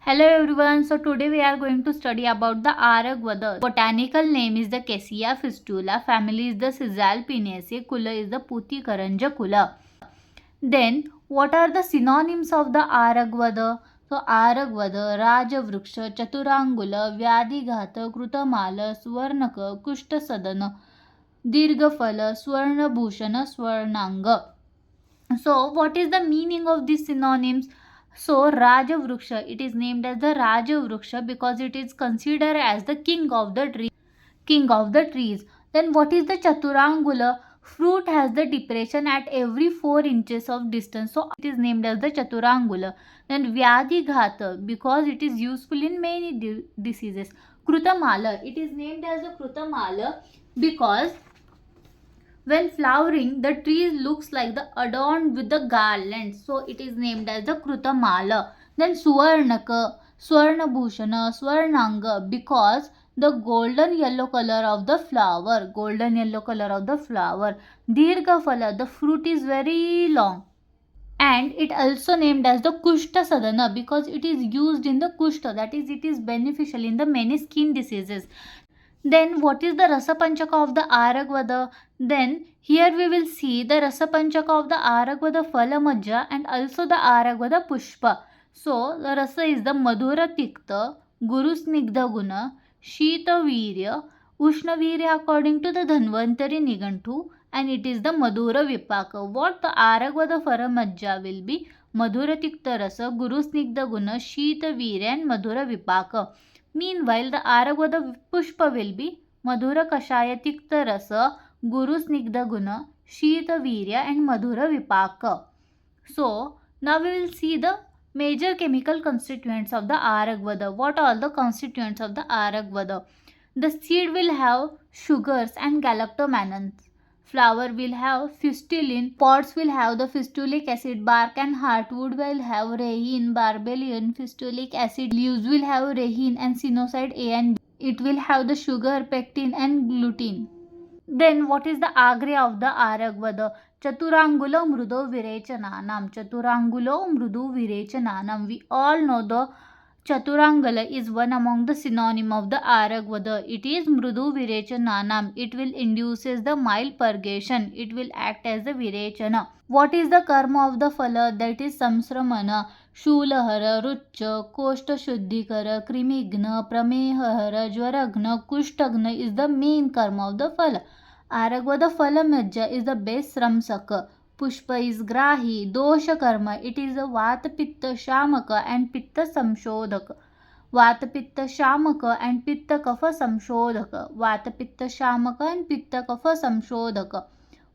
Hello everyone, so today we are going to study about the Aragvada. Botanical name is the Cassia fistula, family is the Caesalpinaceae, kula is the Putikaranja kula. Then what are the synonyms of the Aragvada? So Aragvada, Rajavruksha, Chaturangula, Vyadighata, Krutamala, Swarnaka, Kushtasadana, Dirghafala, Swarnabhushana, Swarnanga. So, what is the meaning of these synonyms? So, Rajavruksha, it is named as the Rajavruksha because it is considered as the king of the tree, king of the trees. Then, what is the Chaturangula? Fruit has the depression at every 4 inches of distance, so it is named as the Chaturangula. Then, Vyadighata because it is useful in many diseases. Krutamala, it is named as the Krutamala because when flowering, the tree looks like the adorned with the garlands, so it is named as the Krutamala. Then Suvarnaka, Swarnabhushana, Swarnanga, because the golden yellow color of the flower, golden yellow color of the flower. Dirghafala, the fruit is very long. And it also named as the Kushta Sadhana because it is used in the Kushta, that is, it is beneficial in the many skin diseases. Then what is the Rasapanchaka of the Aragvada? Then here we will see the Rasapanchaka of the Aragvada Phalamajja and also the Aragvada Pushpa. So the Rasa is the Madhura Tikta, Guru Snigdha Guna, Shita Virya, Ushna Virya according to the Dhanvantari Nigantu, and it is the Madhura Vipaka. What the Aragvada Phalamajja will be? Madhura Tikta Rasa, Guru Snigdha Guna, Shita Virya and Madhura Vipaka. Meanwhile, the Aragvada Pushpa will be Madhura Kashaya Tikta Rasa, Guru Snigdha Guna, Shita Virya and Madhura Vipaka. So, now we will see the major chemical constituents of the Aragvada. What are the constituents of the Aragvada? The seed will have sugars and galactomannans. Flower will have fistulin, pods will have the fistulic acid, bark and heartwood will have resin, barbellion, fistulic acid, leaves will have resin and sinucide A and B. It will have the sugar, pectin and gluten. Then what is the Agria of the Aragvada? Chaturangulo Mrudo Virechananam. Chaturangulo Mrudu Virechananam. We all know the Chaturangala is one among the synonym of the Aragvada. It is Mrudu Virechananam. It will induces the mild purgation. It will act as the Virechana. What is the karma of the phala? That is Samsramana, Shulahara, Rucha, Koshta Shuddhikara, Krimigna, Pramehara, Jwaragna, Kushtagna is the main karma of the phala. Aragvada Phalamajja is the best Sramsaka. Pushpa is Grahi, Dosha Karma. It is a Vata Pitta Shamaka and Pitta Samshodhaka. Vata Pitta Shamaka and Pitta Kapha Samshodhaka. Vata Pitta Shamaka and Pitta Kapha Samshodhaka.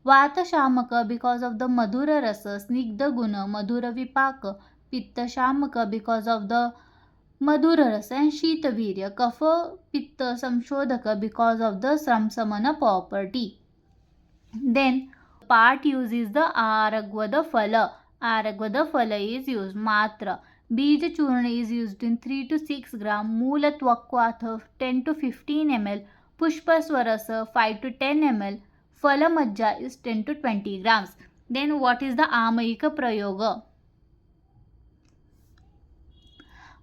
Vata Shamaka because of the Madhura Rasa, Snigdha Guna, Madhura Vipaka. Pitta Shamaka because of the Madhura Rasa and Shita Virya. Kapha Pitta Samshodhaka because of the Samsamana property. Then part use is the Aragvada Phala. Aragvada Phala is used. Matra. Bija Churna is used in 3 to 6 gram. Moola Tvakwatha 10 to 15 ml. Pushpa Swarasa 5 to 10 ml. Phala Majja is 10 to 20 grams. Then what is the Amayika Prayoga?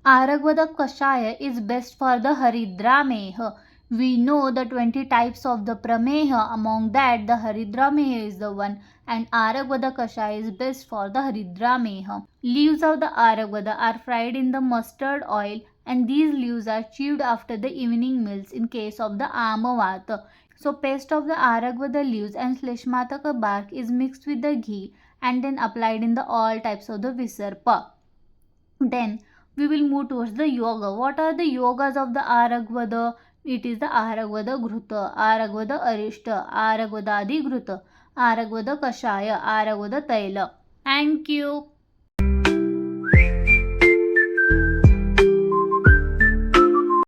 Aragvada Kashaya is best for the Haridra Meha. We know the 20 types of the Prameha, among that the Haridra Meha is the one, and Aragvada Kashaya is best for the Haridra Meha. Leaves of the Aragvada are fried in the mustard oil, and these leaves are chewed after the evening meals in case of the Amavata. So paste of the Aragvada leaves and Shleshmataka bark is mixed with the ghee and then applied in the all types of the Visarpa. Then we will move towards the yoga. What are the yogas of the Aragvada? It is the Aragvada Ghruta, Aragvada Arishta, Aragvada Adi Ghruta, Aragvada Kashaya, Aragvada Taila. Thank you.